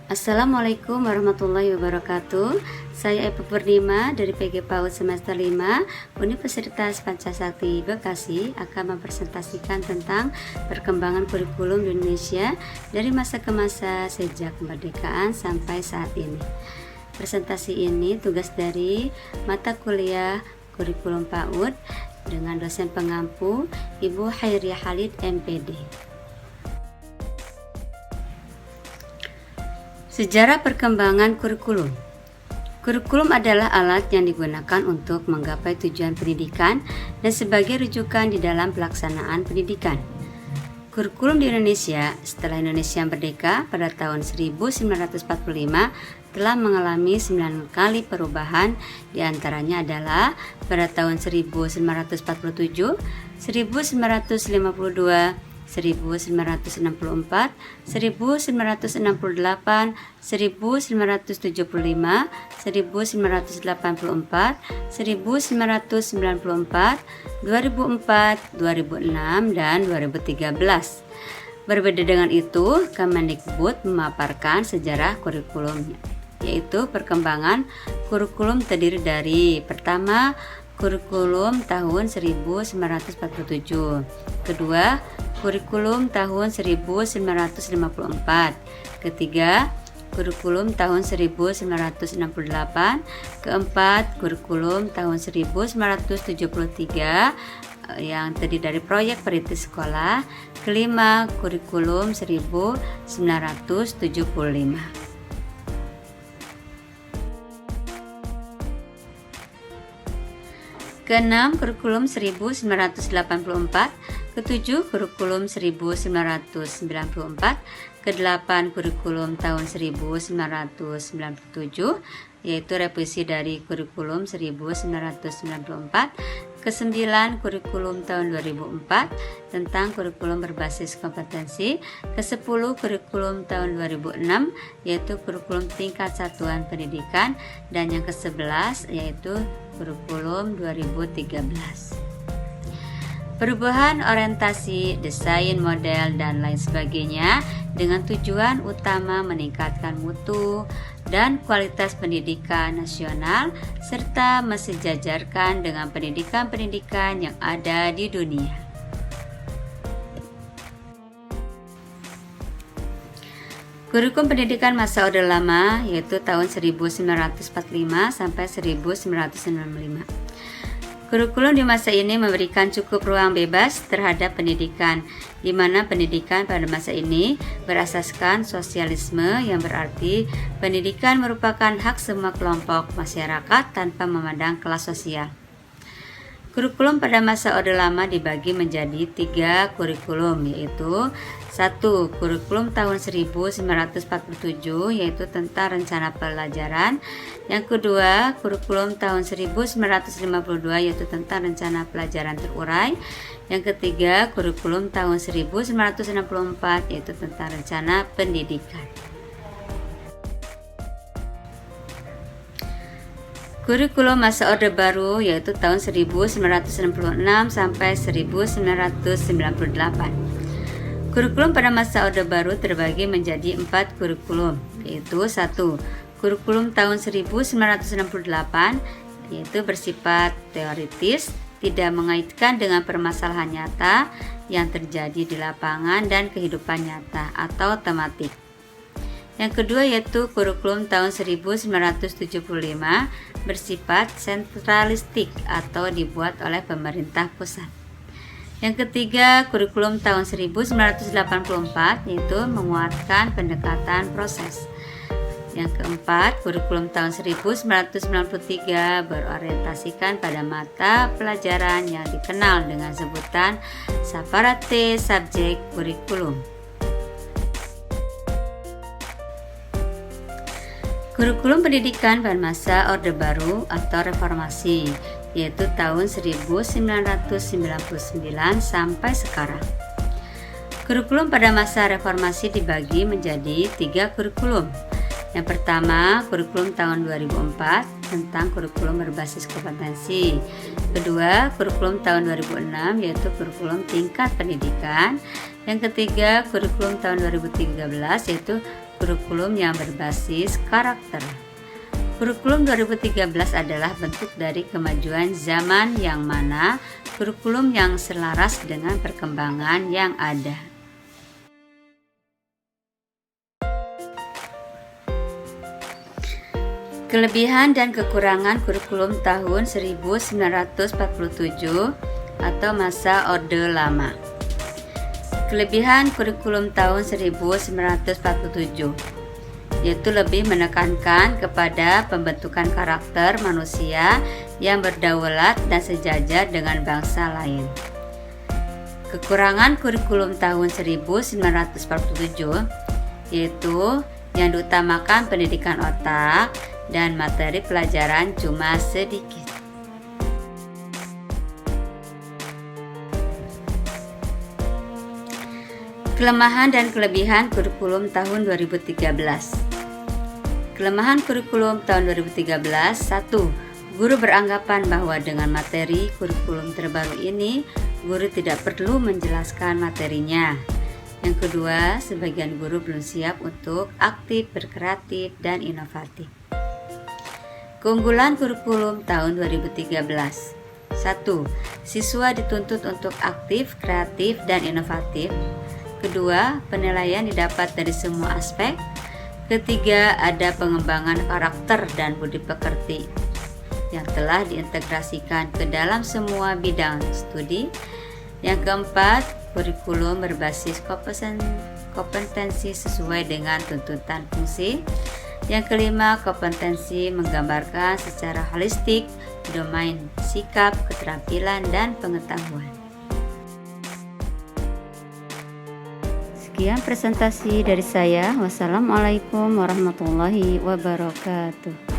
Assalamualaikum warahmatullahi wabarakatuh. Saya Epa Purnima dari PG PAUD semester 5 Universitas Pancasakti Bekasi akan mempresentasikan tentang perkembangan kurikulum di Indonesia dari masa ke masa sejak kemerdekaan sampai saat ini. Presentasi ini tugas dari mata kuliah kurikulum PAUD dengan dosen pengampu Ibu Hairiyah Khalid MPD. Sejarah perkembangan kurikulum. Kurikulum adalah alat yang digunakan untuk menggapai tujuan pendidikan dan sebagai rujukan di dalam pelaksanaan pendidikan. Kurikulum di Indonesia setelah Indonesia merdeka pada tahun 1945 telah mengalami 9 kali perubahan, diantaranya adalah pada tahun 1947, 1952, 1964, 1968, 1975, 1975, 1984, 1994, 2004, 2006, dan 2013. Berbeda dengan itu, Kemendikbud memaparkan sejarah kurikulumnya, yaitu perkembangan kurikulum terdiri dari pertama, kurikulum tahun 1947, kedua, kurikulum tahun 1954, ketiga, kurikulum tahun 1968, keempat, kurikulum tahun 1973 yang terdiri dari proyek perintis sekolah, kelima, kurikulum 1975. Keenam, kurikulum 1984, ketujuh, kurikulum 1994, kedelapan, kurikulum tahun 1997, yaitu revisi dari kurikulum 1994, kesembilan, kurikulum tahun 2004 tentang kurikulum berbasis kompetensi, kesepuluh, kurikulum tahun 2006, yaitu kurikulum tingkat satuan pendidikan, dan yang ke-11 yaitu kurikulum 2013. Perubahan orientasi, desain, model, dan lain sebagainya dengan tujuan utama meningkatkan mutu dan kualitas pendidikan nasional serta mensejajarkan dengan pendidikan-pendidikan yang ada di dunia. Kurikulum pendidikan masa Orde Lama yaitu tahun 1945 sampai 1995. Kurikulum di masa ini memberikan cukup ruang bebas terhadap pendidikan, di mana pendidikan pada masa ini berasaskan sosialisme yang berarti pendidikan merupakan hak semua kelompok masyarakat tanpa memandang kelas sosial. Kurikulum pada masa Orde Lama dibagi menjadi 3 kurikulum, yaitu 1. Kurikulum tahun 1947 yaitu tentang rencana pelajaran. Yang kedua, kurikulum tahun 1952 yaitu tentang rencana pelajaran terurai. Yang ketiga, kurikulum tahun 1964 yaitu tentang rencana pendidikan. Kurikulum masa Orde Baru yaitu tahun 1966 sampai 1998. Kurikulum pada masa Orde Baru terbagi menjadi 4 kurikulum, yaitu 1. Kurikulum tahun 1968 yaitu bersifat teoritis, tidak mengaitkan dengan permasalahan nyata yang terjadi di lapangan dan kehidupan nyata atau tematik. Yang kedua yaitu kurikulum tahun 1975 bersifat sentralistik atau dibuat oleh pemerintah pusat. Yang ketiga, kurikulum tahun 1984 yaitu menguatkan pendekatan proses. Yang keempat, kurikulum tahun 1993 berorientasikan pada mata pelajaran yang dikenal dengan sebutan separate subjek kurikulum. Kurikulum pendidikan pada masa Orde Baru atau Reformasi yaitu tahun 1999 sampai sekarang. Kurikulum pada masa reformasi dibagi menjadi 3 kurikulum. Yang pertama, kurikulum tahun 2004 tentang kurikulum berbasis kompetensi. Kedua, kurikulum tahun 2006 yaitu kurikulum tingkat pendidikan. Yang ketiga, kurikulum tahun 2013 yaitu kurikulum yang berbasis karakter. Kurikulum 2013 adalah bentuk dari kemajuan zaman yang mana kurikulum yang selaras dengan perkembangan yang ada. Kelebihan dan kekurangan kurikulum tahun 1947 atau masa Orde Lama. Kelebihan kurikulum tahun 1947 yaitu lebih menekankan kepada pembentukan karakter manusia yang berdaulat dan sejajar dengan bangsa lain. Kekurangan kurikulum tahun 1947 yaitu yang diutamakan pendidikan otak dan materi pelajaran cuma sedikit. Kelemahan dan kelebihan kurikulum tahun 2013. Kelemahan kurikulum tahun 2013. 1. Guru beranggapan bahwa dengan materi kurikulum terbaru ini, guru tidak perlu menjelaskan materinya. Yang kedua, sebagian guru belum siap untuk aktif, berkreatif, dan inovatif. Keunggulan kurikulum tahun 2013. 1. Siswa dituntut untuk aktif, kreatif, dan inovatif. Kedua, penilaian didapat dari semua aspek. Ketiga, ada pengembangan karakter dan budi pekerti yang telah diintegrasikan ke dalam semua bidang studi. Yang keempat, kurikulum berbasis kompetensi sesuai dengan tuntutan fungsi. Yang kelima, kompetensi menggambarkan secara holistik domain sikap, keterampilan, dan pengetahuan. Sekian presentasi dari saya. Wassalamualaikum warahmatullahi wabarakatuh.